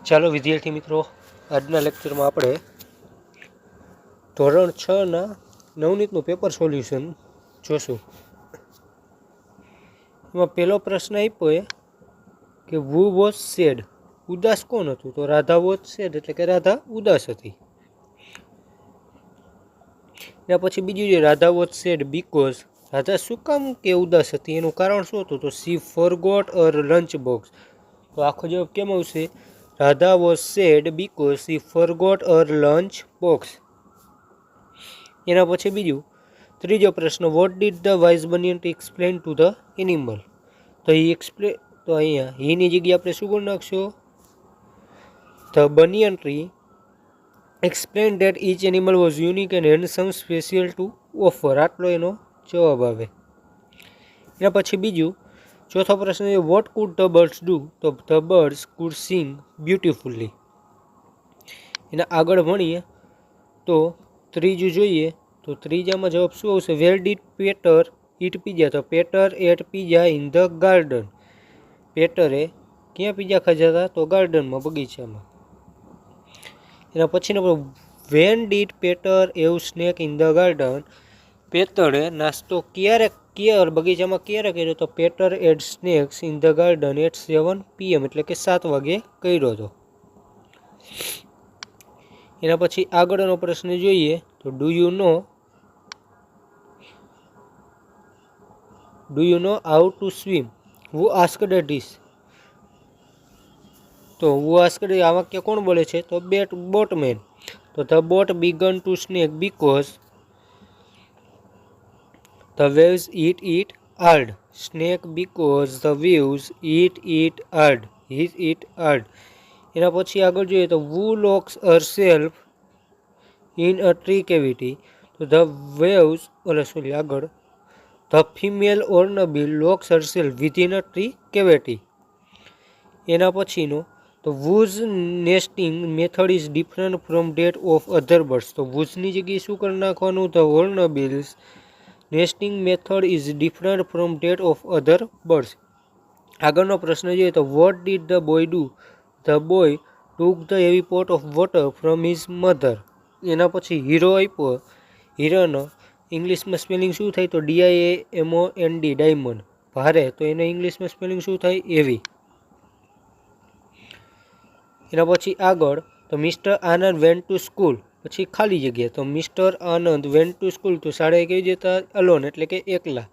ચાલો વિદ્યાર્થી મિત્રો, આજના લેક્ચરમાં આપણે ધોરણ 6 નવનીતનું પેપર સોલ્યુશન જોશું. એમાં પહેલો પ્રશ્ન આપ્યો કે વુ વોઝ સેડ, ઉદાસ કોણ હતું? તો રાધા વોઝ સેડ એટલે કે રાધા ઉદાસ હતી. એના પછી બીજું છે Radha was said because, Radha શું કામ કે ઉદાસ હતી, એનું કારણ શું હતું? તો she forgot her lunch box. તો આખો જવાબ કેમ આવશે? Radha was said because she forgot her lunch box. એના પછી બીજું ત્રીજો પ્રશ્ન, what did the wise banyan explain to the animal. તો અહીંયા હીની જગ્યાએ આપણે શું કરી નાખશું? The banyan tree explain that each animal was unique and had some special to offer. આટલો એનો જવાબ આવે. એના પછી બીજું ચોથો પ્રશ્ન છે what could the birds do. તો the birds could sing beautifully. એના આગળ ભણીએ તો ત્રીજું જોઈએ તો ત્રીજામાં જવાબ શું આવશે? Where did Peter eat pizza. તો Peter ate pizza in the garden. પેટરે ક્યાં પીઝા ખાધા હતા? તો ગાર્ડનમાં, બગીચામાં. એના પછીનો van did Peter have snack in the garden. પેટરે નાસ્તો બગીચામાં ક્યારે કર્યો? તો Peter ate snacks in the garden at 7 PM એટલે કે 7 વાગે કર્યો હતો. એના પછી આગળનો પ્રશ્ન જોઈએ તો do you know how to swim? Who asked this. તો હુ આસ્કડ આ વાક્ય કોણ બોલે છે? તો બોટમેન. તો the boat began to shake because the waves hit hard. Shake because the waves hit hard. એના પછી આગળ જોઈએ તો who locks herself in a tree cavity. તો ધ વેવ્સ આગળ the female hornbill locks herself within a tree cavity. એના પછીનો તો whose nesting method is different from that of other birds. તો વુઝની જગ્યાએ શું કરી નાખવાનું? The hornbills nesting method is different from that of other birds. આગળનો પ્રશ્ન જોઈએ તો vote did the boy do? The boy took the heavy pot of water from his mother. એના પછી હીરો આપ્યો. હીરોનો ઇંગ્લિશમાં સ્પેલિંગ શું થાય? તો DIAMOND, ડાયમંડ. ભારે, તો એને ઇંગ્લિશમાં સ્પેલિંગ શું થાય? એવી. એના પછી આગળ તો mister Anand went to school. પછી ખાલી જગ્યા. તો mister Anand went to school, તો શાળાએ કઈ જતા? અલોન એટલે કે એકલા.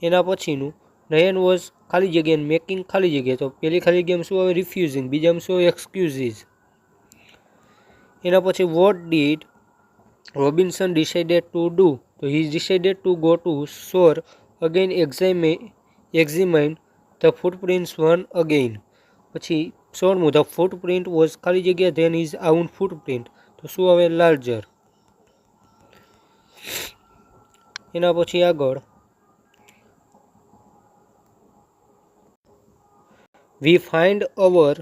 એના પછીનું નયન વોઝ ખાલી જગ્યા મેકિંગ ખાલી જગ્યા. તો પેલી ખાલી જગ્યામાં શું આવે? રિફ્યુઝિંગ. બીજામાં શું આવે? એક્સક્યુઝીસ. એના પછી what did Robinson decided to do? તો he decided to go to shore again examine the footprints one again. પછી 16મું ધ ફૂટપ્રિન્ટ વોઝ ખાલી જગ્યા ધેન ઇઝ આઉન ફૂટપ્રિન્ટ. તો શું આવે? લાર્જર. એના પછી આગળ વી ફાઇન્ડ અવર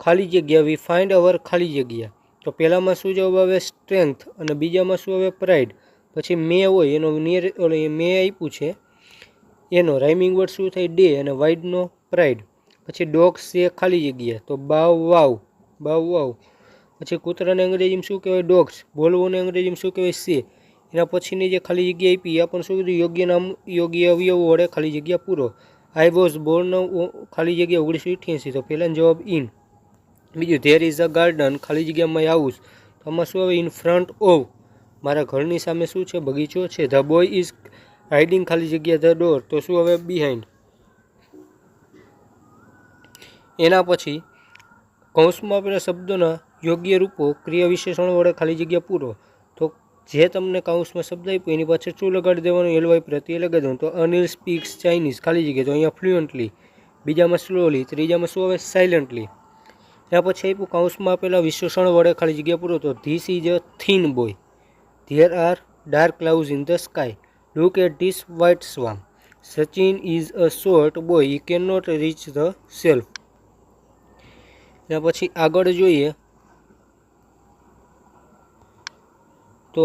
ખાલી જગ્યા. તો પહેલામાં શું જવાબ આવે? સ્ટ્રેન્થ. અને બીજામાં શું આવે? પ્રાઇડ. પછી મે હોય એનો મે આપ્યું છે એનો રાઇમિંગ વર્ડ શું થાય? ડે. અને વાઇડનો પ્રાઇડ. પછી ડોગ્સ છે ખાલી જગ્યા. તો બાવ વાવ. પછી કૂતરાને અંગ્રેજીમાં શું કહેવાય? ડોગ્સ. બોલવોને અંગ્રેજીમાં શું કહેવાય? સે. એના પછીની જે ખાલી જગ્યા આપી એ પણ શું કીધું? યોગ્ય નામ યોગ્ય અવયવો વડે ખાલી જગ્યા પૂરો. આઈ વોઝ બોર્ન ખાલી જગ્યા 1988. તો પહેલાનો જવાબ ઇન. બીજું ધેર ઇઝ અ ગાર્ડન ખાલી જગ્યામાં હાઉસ. તો આમાં શું આવે? In front of. મારા ઘરની સામે શું છે? બગીચો છે. ધ બોય ઇઝ હાઇડિંગ ખાલી જગ્યા ધ ડોર. તો શું આવે? બિહાઇન્ડ. એના પછી કૌંસમાં આપેલા શબ્દોના યોગ્ય રૂપો ક્રિયા વિશેષણો વડે ખાલી જગ્યા પૂરો. તો જે તમને કૌંસમાં શબ્દ આપ્યો એની પાછળ શું લગાડી દેવાનું? LY પ્રત્યય લગાડી દેવાનું. તો અનિલ સ્પીક્સ ચાઇનીઝ ખાલી જગ્યા. તો અહીંયા ફ્લુઅન્ટલી. બીજામાં સ્લોલી. ત્રીજામાં શું આવે? સાયલન્ટલી. એના પછી આપ્યું કૌંસમાં આપેલા વિશેષણો વડે ખાલી જગ્યા પૂરો. તો this is a thin boy. There are dark clouds in the sky. Look at this white swan. Sachin is a short boy. He can not reach the shelf. એના પછી આગળ જોઈએ તો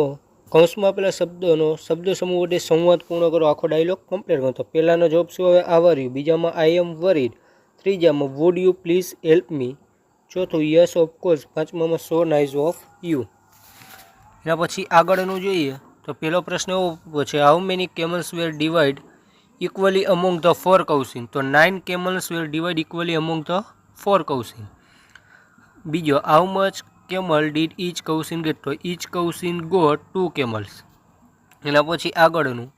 કૌંસમાં આપેલા શબ્દ સમૂહ વડે સંવાદ પૂર્ણ કરો. આખો ડાયલોગ કમ્પ્લીટ કરો. તો પહેલાનો જવાબ શું આવે? Are you. બીજામાં આઈ એમ વરીડ. ત્રીજામાં would you please help me. ચોથું યસ ઓફકોર્સ, પાંચમામાં સો નાઇસ ઓફ યુ. એના પછી આગળનું જોઈએ તો પહેલો પ્રશ્ન એવો પૂછે, how many camels were divided equally among the 4 cousin. તો 9 camels were divided equally among the 4 cousin. બીજો, how much camel did each cousin get. તો ઈચ કૌસિન ગોટ 2 કેમલ્સ. એના પછી આગળનું,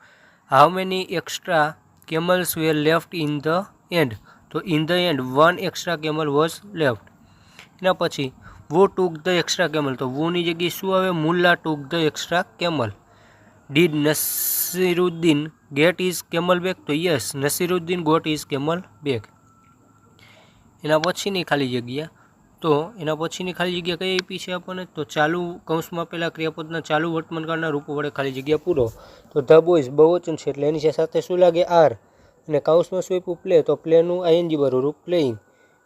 how many extra camels were left in the end. તો in the end 1 extra camel was left. એના પછી who took the extra camel. તો વુની જગ્યાએ શું આવે? Mulla took the extra camel. Did Nasiruddin get his camel back. તો yes, Nasiruddin got his camel back. એના પછીની ખાલી જગ્યા, તો એના પછીની ખાલી જગ્યા કઈ આપી છે આપણને? તો ચાલુ કૌંસમાં પહેલાં ક્રિયાપદના ચાલુ વર્તમાનકાળના રૂપો વડે ખાલી જગ્યા પૂરો. તો ધ બોયઝ બહુવચન છે એટલે એની સાથે શું લાગે? આર. અને કૌંસમાં શું આપ્યું? પ્લે. તો પ્લેનું આઈએનજી વાળું રૂપ પ્લેઇંગ.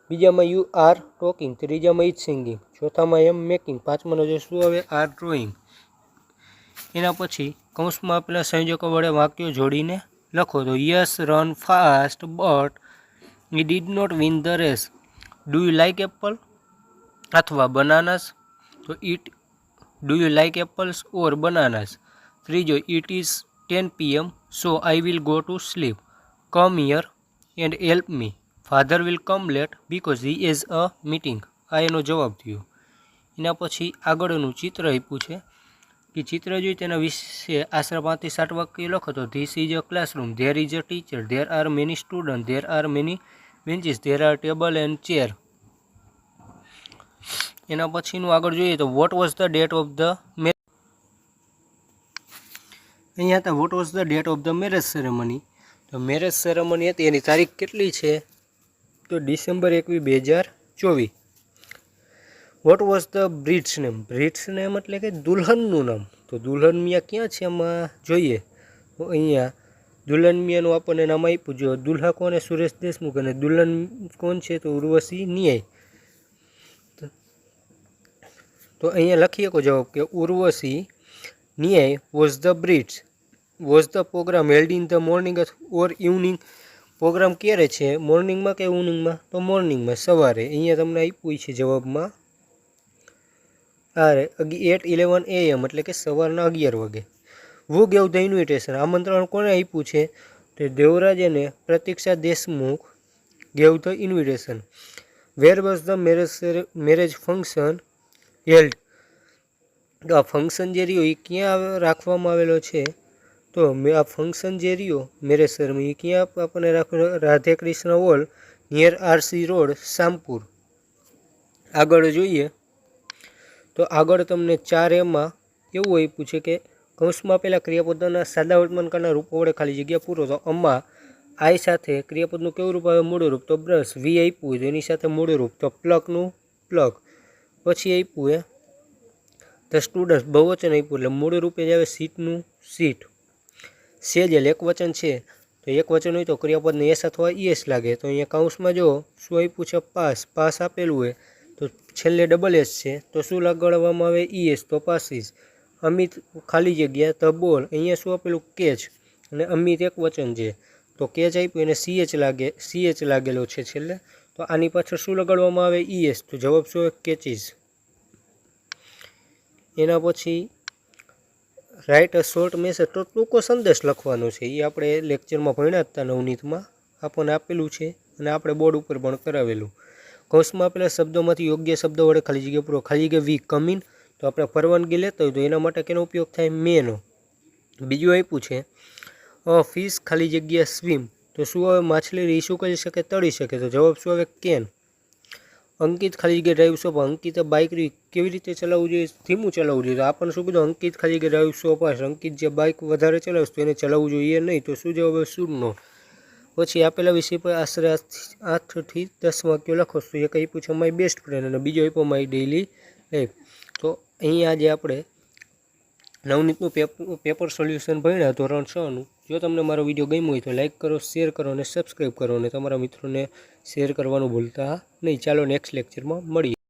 બીજામાં યુ આર ટોકિંગ. ત્રીજામાં ઇઝ સિંગિંગ. ચોથામાં એમ મેકિંગ. પાંચમાનો જે શું આવે? Are drawing. એના પછી કૌંસમાં આપેલા સંયોજકો વડે વાક્યો જોડીને લખો. તો yes run fast but he did not win the race. Do you like apple અથવા બનાનાસ. તો do you like apples or bananas. ત્રીજો, it is 10 PM so I will go to sleep. Come here and help me. Father will come late because he is a meeting. આ એનો જવાબ થયો. એના પછી આગળનું ચિત્ર આપ્યું છે કે ચિત્ર જોઈ તેના વિશે આશરે 5 થી 7 વાક્ય લખો. તો this is a classroom, there is a teacher, there are many student, there are many benches, there are table and chair. એના પછીનું આગળ જોઈએ તો what was the date of the marriage. અહીંયા હતા what was the date of the marriage ceremony. તો marriage ceremony હતી એની તારીખ કેટલી છે? તો December 21, 2024. What was the bride's name. Bride's name એટલે કે દુલ્હનનું નામ. તો દુલ્હન મિયા ક્યાં છે એમાં જોઈએ તો અહીંયા દુલ્હન મિયાનું આપણને નામ આપ્યું. જો દુલ્હા કોને? સુરેશ દેશમુખ. અને દુલ્હન કોણ છે? તો ઉર્વશી નિયાય. તો અહીંયા લખી શકો જવાબ કે Urvashi Niyay was the bride's. Was the programme held in the morning or evening. Programme ક્યારે છે? મોર્નિંગમાં કે ઇવનિંગમાં? તો મોર્નિંગમાં, સવારે. અહીંયા તમને આપ્યું છે જવાબમાં આરે 8:11 AM એટલે કે સવારના 11 વાગે. Who gave the invitation. આમંત્રણ કોને આપ્યું છે? તો દેવરાજને Pratiksha Deshmukh gave the invitation. Where was the marriage function held. તો આ ફંક્શન જે રહ્યો એ ક્યાં રાખવામાં આવેલો છે? તો આ ફંક્શન જે રહ્યો મેરેજ સેરેમની એ ક્યાં આપણને રાખવાનો? Radhe Krishna hall near RC road, Shampur. આગળ જોઈએ તો આગળ તમને 4Aમાં એવું આપ્યું છે કે કૌંસમાં પહેલાં ક્રિયાપદના સાદા વર્તમાનકાળના રૂપો વડે ખાલી જગ્યા પૂરો. તો આમાં આઈ સાથે ક્રિયાપદનું કેવું રૂપ આવે? મૂળ રૂપ. તો બ્રશ. વી આપ્યું તો એની સાથે મૂળ રૂપ. તો પ્લગનું પ્લગ. પછી આપ્યું ધ સ્ટુડન્ટ બહુવચન આપ્યું એટલે મૂળ રૂપે જ આવે સીટનું સીટ. સેજલ એક વચન છે તો એક વચન હોય તો ક્રિયાપદને એસ અથવા ઈએસ લાગે. તો અહીંયા કૌંસમાં જો શું આપ્યું છે? પાસ. પાસ આપેલું હોય તો છેલ્લે ડબલ એસ છે તો શું લગાડવામાં આવે? ઈએસ. તો પાસીસ. અમિત ખાલી જગ્યા ધ બોલ. અહીંયા શું આપેલું? કેચ. અને અમિત એક વચન છે તો કેચ આપ્યું એને સીએચ લાગેલો છે છેલ્લે. તો આની પાછળ શું લગાડવામાં આવે? ઈએસ. તો જવાબ શું આવે? કેચીસ. એના પછી રાઇટ અ શોર્ટ મેસેજ. તો ટૂંકો સંદેશ લખવાનો છે. એ આપણે લેક્ચરમાં ભણ્યા હતા નવનીતમાં. આપણને આપેલું છે અને આપણે બોર્ડ ઉપર પણ કરાવેલું. કૌંસમાં આપેલા શબ્દોમાંથી યોગ્ય શબ્દો વડે ખાલી જગ્યા પૂરો. ખાલી જગ્યા વી કમિન. તો આપણે પરવાનગી લેતા હોય તો એના માટે કેનો ઉપયોગ થાય? મેનો. બીજું આપ્યું છે ફિશ ખાલી જગ્યા સ્વિમ. તો શું આવે? માછલી શું કરી શકે? તળી શકે. તો જવાબ શું આવે? કેન. અંકિત ખાલી જગ્યા ડ્રાઈવ શો પાસ. અંકિતે બાઇક કેવી રીતે ચલાવવું જોઈએ? ધીમું ચલાવવું જોઈએ. તો આપણને શું કીધું? અંકિત ખાલી જગ્યા ડ્રાઈવ શો પાસ. અંકિત જે બાઇક વધારે ચલાવશે તો એને ચલાવવું જોઈએ નહીં. તો શું જવાબ? Should not. પછી આપેલા વિષય પર આશરે 8 થી 10 વાક્યો લખો. તો એક આપ્યું છે માય બેસ્ટ ફ્રેન્ડ અને બીજો આપ્યો માય ડેઇલી લાઈફ. તો અહીંયા જે આપણે નવનીતનું પેપર સોલ્યુશન ભણ્યા ધોરણ 6નું. જો તમને મારો વિડીયો ગમ્યો હોય તો લાઇક કરો, શેર કરો અને સબસ્ક્રાઈબ કરો અને તમારા મિત્રોને શેર કરવાનું ભૂલતા નહીં. ચાલો નેક્સ્ટ લેક્ચરમાં મળીએ.